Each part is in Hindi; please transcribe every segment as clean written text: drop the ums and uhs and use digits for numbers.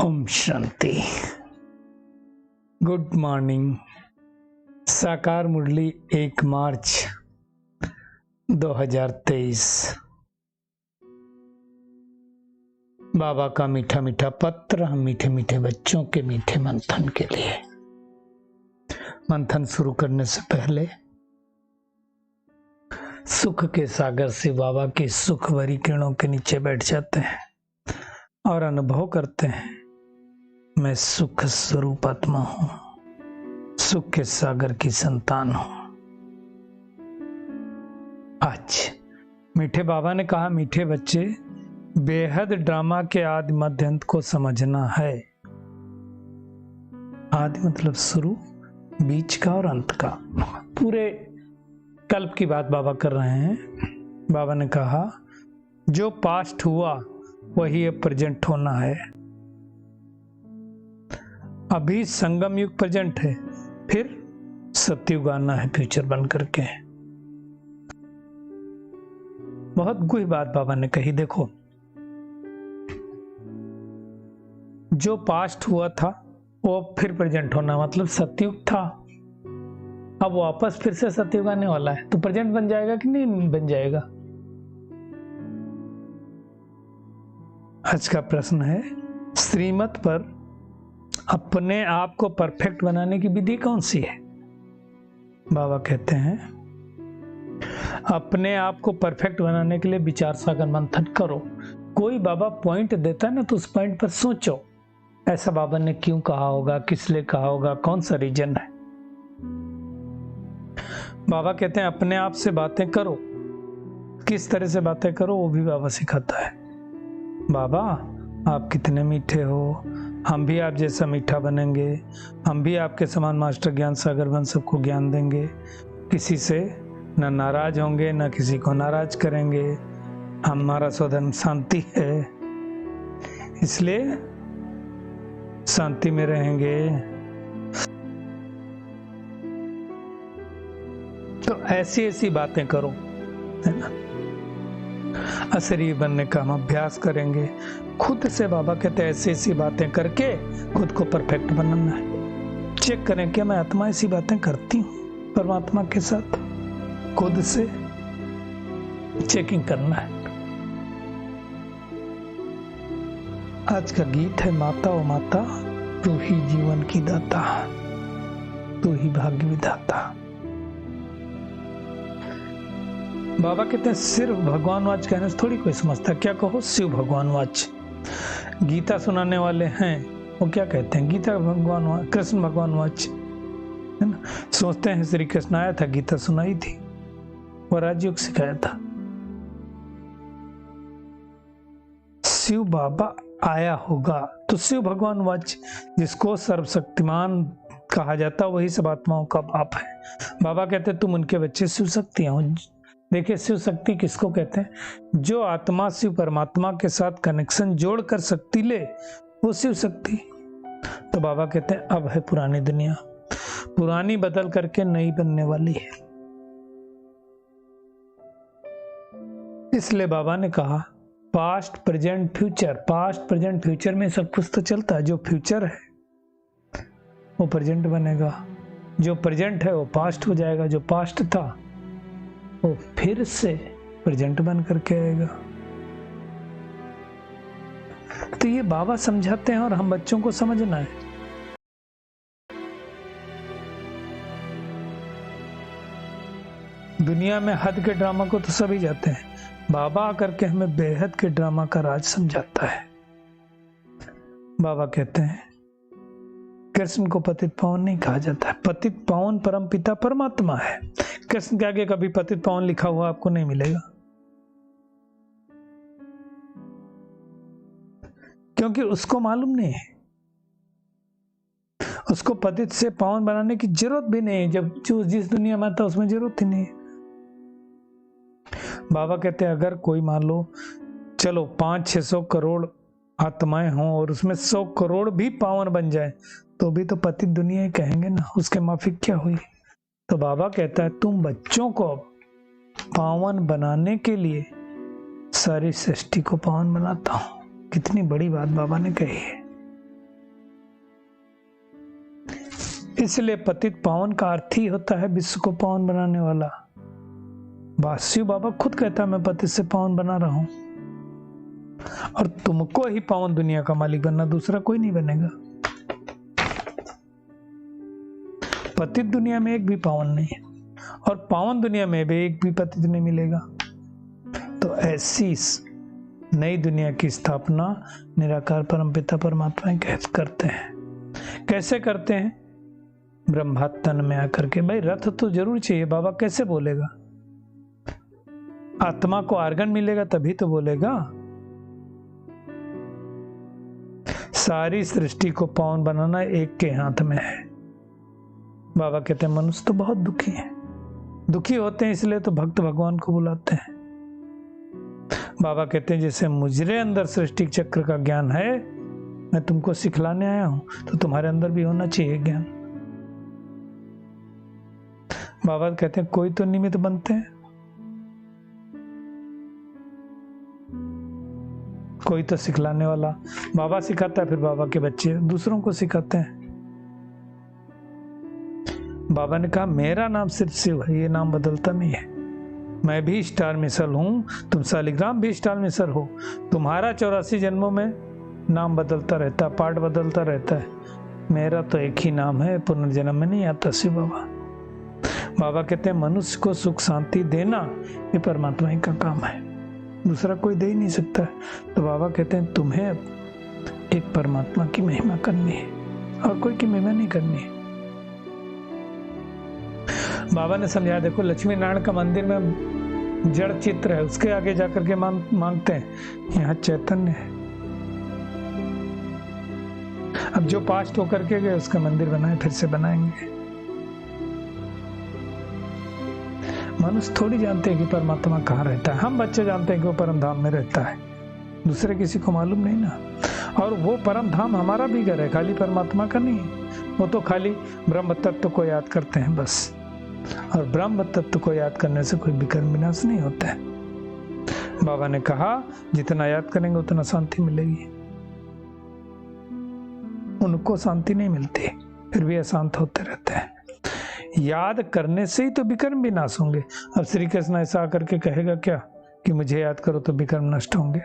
ओम शांति। Good morning. साकार मुरली 1 मार्च 2023। बाबा का मीठा मीठा पत्र हम मीठे मीठे बच्चों के मीठे मंथन के लिए। मंथन शुरू करने से पहले सुख के सागर से बाबा की सुख भरी किरणों के नीचे बैठ जाते हैं और अनुभव करते हैं, मैं सुख स्वरूप आत्मा हूं, सुख के सागर की संतान हूं। आज मीठे बाबा ने कहा, मीठे बच्चे, बेहद ड्रामा के आदि मध्य अंत को समझना है। आदि मतलब शुरू, बीच का और अंत का। पूरे कल्प की बात बाबा कर रहे हैं। बाबा ने कहा, जो पास्ट हुआ वही अब प्रेजेंट होना है। अभी संगम युग प्रेजेंट है, फिर सतयुग आना है फ्यूचर बन करके। बहुत गुही बात बाबा ने कही। देखो, जो पास्ट हुआ था वो फिर प्रेजेंट होना, मतलब सतयुग था, अब वापस फिर से सतयुग आने वाला है, तो प्रेजेंट बन जाएगा कि नहीं बन जाएगा? आज का प्रश्न है, श्रीमत पर अपने आप को परफेक्ट बनाने की विधि कौन सी है? बाबा कहते हैं, अपने आप को परफेक्ट बनाने के लिए विचार सागर मंथन करो। कोई बाबा पॉइंट देता है ना, तो उस पॉइंट पर सोचो, ऐसा बाबा ने क्यों कहा होगा, किस लिए कहा होगा, कौन सा रीजन है। बाबा कहते हैं, अपने आप से बातें करो। किस तरह से बातें करो वो भी बाबा सिखाता है। बाबा, आप कितने मीठे हो, हम भी आप जैसा मीठा बनेंगे, हम भी आपके समान मास्टर ज्ञान सागर बन सबको ज्ञान देंगे, किसी से न नाराज होंगे, न किसी को नाराज करेंगे। हमारा स्वधर्म शांति है, इसलिए शांति में रहेंगे। तो ऐसी ऐसी बातें करो, है ना। अशरीर बनने का हम अभ्यास करेंगे। खुद से बाबा कहते हैं, ऐसी ऐसी बातें करके खुद को परफेक्ट बनाना है। चेक करें कि मैं आत्मा ऐसी बातें करती हूँ परमात्मा के साथ। खुद से चेकिंग करना है। आज का गीत है, माता ओ माता, तू ही जीवन की दाता, तू ही भाग्य विधाता। बाबा कहते हैं, सिर्फ भगवान वाच कहने से थोड़ी कोई समझता। क्या कहो, शिव भगवान वाच। गीता सुनाने वाले हैं, वो क्या कहते हैं, गीता भगवान वाच, कृष्ण भगवान वाच, है ना। सोचते हैं श्री कृष्ण आया था, गीता सुनाई थी, वो राजयोग सिखाया था। शिव बाबा आया होगा तो शिव भगवान वाच, जिसको सर्वशक्तिमान कहा जाता, वही सब आत्माओं का बाप है। बाबा कहते हैं, तुम उनके बच्चे शिव शक्तियां हो। देखिए, शिव शक्ति किसको कहते हैं? जो आत्मा शिव परमात्मा के साथ कनेक्शन जोड़ कर शक्ति ले, वो शिव शक्ति। तो बाबा कहते हैं, अब है पुरानी दुनिया, पुरानी बदल करके नई बनने वाली है। इसलिए बाबा ने कहा, past present future. Past present future में सब कुछ तो चलता है। जो फ्यूचर है वो प्रेजेंट बनेगा, जो प्रेजेंट है वो पास्ट हो जाएगा, जो पास्ट था वो फिर से प्रेजेंट बन करके आएगा। तो ये बाबा समझाते हैं और हम बच्चों को समझना है। दुनिया में हद के ड्रामा को तो सभी जाते हैं, बाबा आकर के हमें बेहद के ड्रामा का राज समझाता है। बाबा कहते हैं, कृष्ण को पतित पावन नहीं कहा जाता है। पतित पावन परम पिता परमात्मा है। कृष्ण के आगे कभी पतित पावन लिखा हुआ आपको नहीं मिलेगा, क्योंकि उसको मालूम नहीं है। उसको पतित से पावन बनाने की जरूरत भी नहीं है। जब जो जिस दुनिया में था उसमें जरूरत ही नहीं है। बाबा कहते हैं, अगर कोई मान लो, चलो 500-600 करोड़ आत्माएं हों और उसमें 100 करोड़ भी पावन बन जाए, तो भी तो पतित दुनिया ही कहेंगे ना, उसके माफिक क्या हुई। तो बाबा कहता है, तुम बच्चों को पावन बनाने के लिए सारी सृष्टि को पावन बनाता हूं। कितनी बड़ी बात बाबा ने कही है। इसलिए पतित पावन का अर्थ ही होता है विश्व को पावन बनाने वाला। शिव बाबा खुद कहता है मैं पतित से पावन बना रहा हूं, और तुमको ही पावन दुनिया का मालिक बनना, दूसरा कोई नहीं बनेगा। पतित दुनिया में एक भी पावन नहीं है, और पावन दुनिया में भी एक भी पतित नहीं मिलेगा। तो ऐसी नई दुनिया की स्थापना निराकार परमपिता परमात्मा करते हैं। कैसे करते हैं? ब्रह्मा तन में आकर के। भाई रथ तो जरूर चाहिए, बाबा कैसे बोलेगा? आत्मा को आर्गन मिलेगा तभी तो बोलेगा। सारी सृष्टि को पावन बनाना एक के हाथ में है। बाबा कहते हैं मनुष्य तो बहुत दुखी है, दुखी होते हैं इसलिए तो भक्त भगवान को बुलाते हैं। बाबा कहते हैं जैसे मुझे अंदर सृष्टि चक्र का ज्ञान है, मैं तुमको सिखलाने आया हूं, तो तुम्हारे अंदर भी होना चाहिए ज्ञान। बाबा कहते हैं कोई तो निमित्त बनते हैं, कोई तो सिखलाने वाला। बाबा सिखाता है, फिर बाबा के बच्चे दूसरों को सिखाते हैं। बाबा ने कहा मेरा नाम सिर्फ शिव है, ये नाम बदलता नहीं है। मैं भी स्टार मिसल हूं, तुम शालिग्राम भी स्टार मिसल हो। तुम्हारा 84 जन्मों में नाम बदलता रहता, पार्ट बदलता रहता है, मेरा तो एक ही नाम है, पुनर्जन्म में नहीं आता शिव बाबा। बाबा कहते हैं मनुष्य को सुख शांति देना ये परमात्मा ही का काम है, दूसरा कोई दे ही नहीं सकता। तो बाबा कहते हैं तुम्हें एक परमात्मा की महिमा करनी है और कोई की महिमा नहीं करनी है। बाबा ने समझाया, देखो लक्ष्मी नारायण का मंदिर में जड़ चित्र है, उसके आगे जाकर के मांगते हैं, यहाँ चैतन्य है। अब जो पास्ट होकर के गए उसका मंदिर बनाए, फिर से बनाएंगे। मनुष्य थोड़ी जानते हैं कि परमात्मा कहाँ रहता है। हम बच्चे जानते हैं कि वो परम धाम में रहता है, दूसरे किसी को मालूम नहीं ना। और वो परम धाम हमारा भी घर है, खाली परमात्मा का नहीं। वो तो खाली ब्रह्म तत्व को याद करते हैं बस, और ब्रह्म तत्व को याद करने से कोई विकर्म विनाश नहीं होता है। बाबा ने कहा जितना याद करेंगे उतना शांति मिलेगी। उनको शांति नहीं मिलती, फिर भी अशांत होते रहते हैं। याद करने से ही तो विकर्म विनाश होंगे। अब श्री कृष्ण ऐसा आकर के कहेगा क्या कि मुझे याद करो तो विकर्म नष्ट होंगे?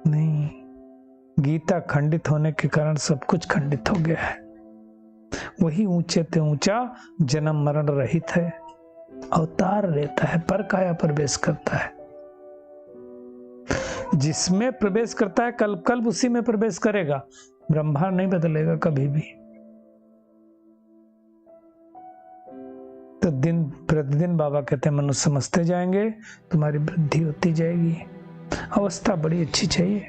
नहीं, गीता खंडित होने के कारण सब कुछ खंडित हो गया है। वही ऊंचे ते ऊंचा जन्म मरण रहित है, अवतार लेता है, पर काया प्रवेश करता है। जिसमें प्रवेश करता है कल्प कल्प उसी में प्रवेश करेगा, ब्रह्मांड नहीं बदलेगा कभी भी। तो दिन प्रतिदिन बाबा कहते हैं मनुष्य समझते जाएंगे, तुम्हारी वृद्धि होती जाएगी। अवस्था बड़ी अच्छी चाहिए।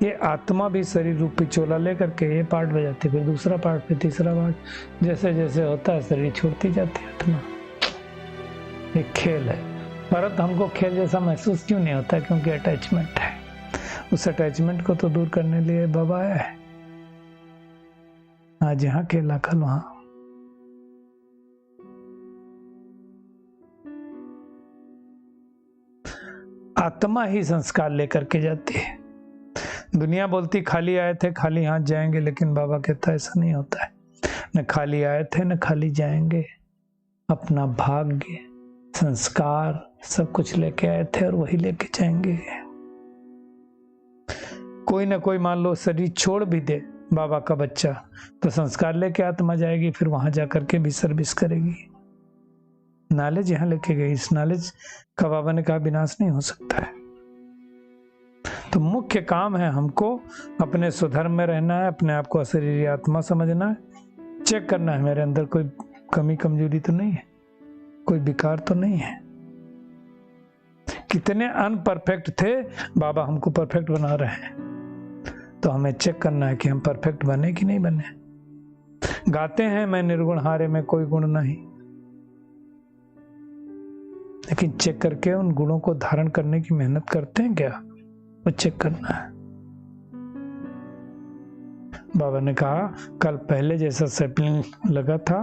ये आत्मा भी शरीर रूपी चोला लेकर के ये पार्ट बजाती, फिर दूसरा पार्ट, फिर तीसरा पार्ट, जैसे जैसे होता है शरीर छोड़ती जाती है आत्मा। एक खेल है, परंतु हमको खेल जैसा महसूस क्यों नहीं होता? क्योंकि अटैचमेंट है। उस अटैचमेंट को तो दूर करने लिए बाबा आया है। आज यहाँ खेला, कल वहां। आत्मा ही संस्कार लेकर के जाती है। दुनिया बोलती खाली आए थे खाली हाथ जाएंगे, लेकिन बाबा कहता है ऐसा नहीं होता है। न खाली आए थे न खाली जाएंगे। अपना भाग्य, संस्कार सब कुछ लेके आए थे और वही लेके जाएंगे। कोई ना कोई मान लो शरीर छोड़ भी दे बाबा का बच्चा, तो संस्कार लेके आत्मा जाएगी, फिर वहां जाकर के भी सर्विस करेगी। नॉलेज यहाँ लेके गई, इस नॉलेज का बाबा ने कहा विनाश नहीं हो सकता है। तो मुख्य काम है हमको अपने स्वधर्म में रहना है, अपने आप को अशरीरी आत्मा समझना है, चेक करना है मेरे अंदर कोई कमी कमजोरी तो नहीं है, कोई विकार तो नहीं है। कितने अनपरफेक्ट थे, बाबा हमको परफेक्ट बना रहे हैं। तो हमें चेक करना है कि हम परफेक्ट बने कि नहीं बने। गाते हैं मैं निर्गुण हारे में कोई गुण नहीं, लेकिन चेक करके उन गुणों को धारण करने की मेहनत करते हैं क्या, वो चेक करना है। बाबा ने कहा कल पहले जैसा सैपलिंग लगा था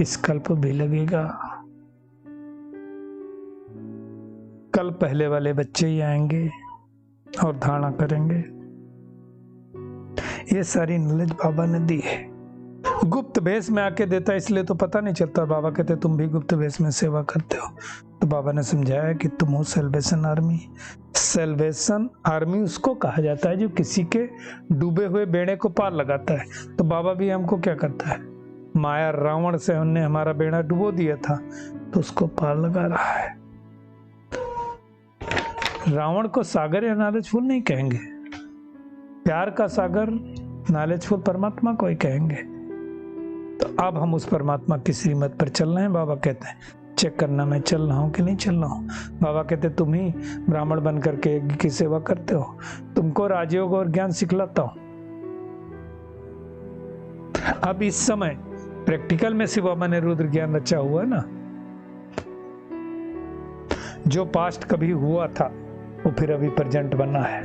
इस कल्प भी लगेगा। कल पहले वाले बच्चे ही आएंगे और धारणा करेंगे। ये सारी नॉलेज बाबा ने दी है। गुप्त भेष में आके देता इसलिए तो पता नहीं चलता। बाबा कहते तुम भी गुप्त भेष में सेवा करते हो। तो बाबा ने समझाया कि तुम हो सेल्वेशन आर्मी। सेल्वेशन आर्मी उसको कहा जाता है जो किसी के डूबे हुए बेड़े को पार लगाता है। तो बाबा भी हमको क्या करता है, माया रावण से हमने हमारा बेड़ा डुबो दिया था तो उसको पार लगा रहा है। रावण को सागर या नॉलेजफुल नहीं कहेंगे, प्यार का सागर नॉलेजफुल परमात्मा को ही कहेंगे। तो अब हम उस परमात्मा की श्रीमत पर चल रहे हैं। बाबा कहते हैं चेक करना मैं चल रहा हूं कि नहीं चल रहा हूं। बाबा कहते तुम ही ब्राह्मण बन करके यज्ञ की सेवा करते हो, तुमको राजयोग और ज्ञान सिखलाता हूं। अब इस समय प्रैक्टिकल में शिव बाबा ने रुद्र ज्ञान रचा हुआ है ना। जो पास्ट कभी हुआ था वो फिर अभी प्रेजेंट बना है।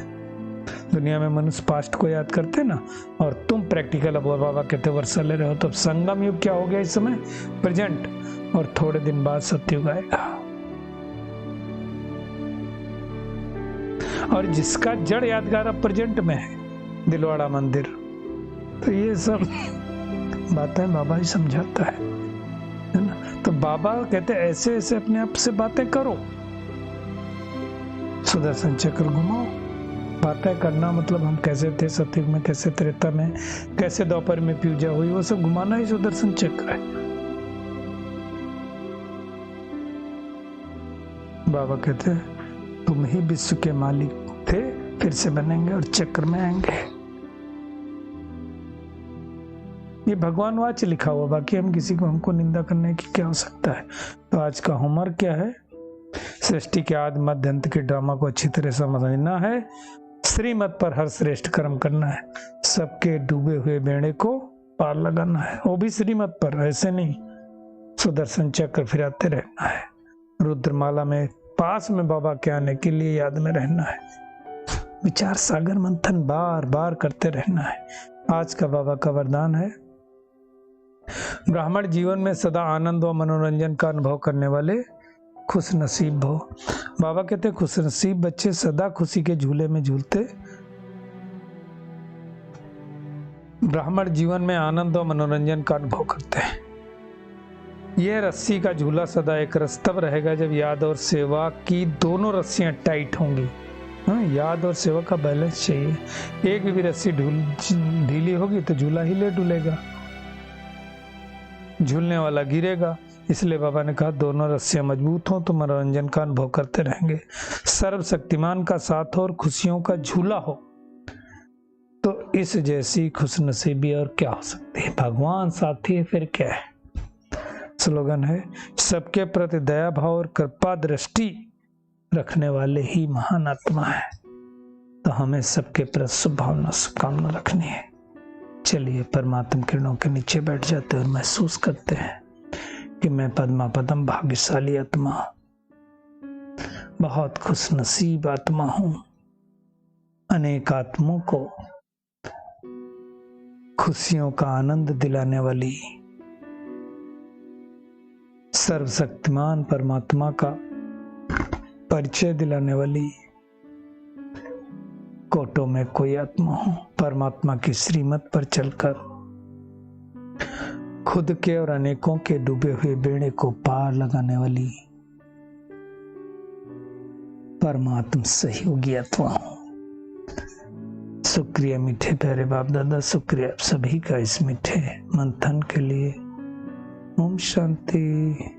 दुनिया में मनुष्य पास्ट को याद करते ना, और तुम प्रैक्टिकल अब बाबा कहते वर्षा ले रहे हो। तो संगम युग क्या हो गया इस समय, प्रेजेंट, और थोड़े दिन बाद सतयुग आएगा। और जिसका जड़ यादगार अब प्रेजेंट में है, दिलवाड़ा मंदिर। तो ये सब बातें बाबा ही समझाता है ना। तो बाबा कहते ऐसे ऐसे अपने आप से बातें करो, सुदर्शन चक्र घुमाओ। बातें करना मतलब हम कैसे थे सतयुग में, कैसे त्रेता में, कैसे द्वापर में पूजा हुई, वो सब घुमाना ही सुदर्शन चक्र है। बाबा कहते हैं तुम ही विश्व के मालिक थे, फिर से बनेंगे और चक्र में आएंगे। ये भगवान वाच लिखा हुआ, बाकी हम किसी को हमको निंदा करने की क्या हो सकता है। तो आज का होमवर्क क्या है, सृष्टि के आदि मध्य अंत के ड्रामा को अच्छी तरह समझना है, श्रीमत पर हर श्रेष्ठ कर्म करना है, सबके डूबे हुए बेड़े को पार लगाना है, वो भी श्रीमत पर, ऐसे नहीं सुदर्शन चक्र फिराते रहना है। रुद्रमाला में पास में बाबा के आने के लिए याद में रहना है, विचार सागर मंथन बार बार करते रहना है। आज का बाबा का वरदान है, ब्राह्मण जीवन में सदा आनंद व मनोरंजन का अनुभव करने वाले खुश नसीब हो। बाबा कहते हैं खुश नसीब बच्चे सदा खुशी के झूले में झूलते, ब्राह्मण जीवन में आनंद और मनोरंजन का अनुभव करते हैं। यह रस्सी का झूला सदा एक रस तब रहेगा जब याद और सेवा की दोनों रस्सियां टाइट होंगी। याद और सेवा का बैलेंस चाहिए। एक भी रस्सी ढीली होगी तो झूला ही ले डुलेगा, झूलने वाला गिरेगा। इसलिए बाबा ने कहा दोनों रस्सियां मजबूत हो तो मनोरंजन का अनुभव करते रहेंगे। सर्वशक्तिमान का साथ हो और खुशियों का झूला हो तो इस जैसी खुशनसीबी और क्या हो सकती है। भगवान साथी है फिर क्या है। स्लोगन है, सबके प्रति दया भाव और कृपा दृष्टि रखने वाले ही महान आत्मा है। तो हमें सबके प्रति शुभ भावना शुभकामना रखनी है। चलिए परमात्मा किरणों के नीचे बैठ जाते हैं और महसूस करते हैं कि मैं पद्मा पदम भाग्यशाली आत्मा, बहुत खुश नसीब आत्मा हूं। अनेक आत्माओं को खुशियों का आनंद दिलाने वाली सर्वशक्तिमान परमात्मा का परिचय दिलाने वाली कोटों में कोई आत्मा हूं। परमात्मा की श्रीमत पर चलकर खुद के और अनेकों के डूबे हुए बेड़े को पार लगाने वाली परमात्मा सहयोगी आत्मा हूं। शुक्रिया मीठे प्यारे बाप दादा, शुक्रिया आप सभी का इस मीठे मंथन के लिए। ओम शांति।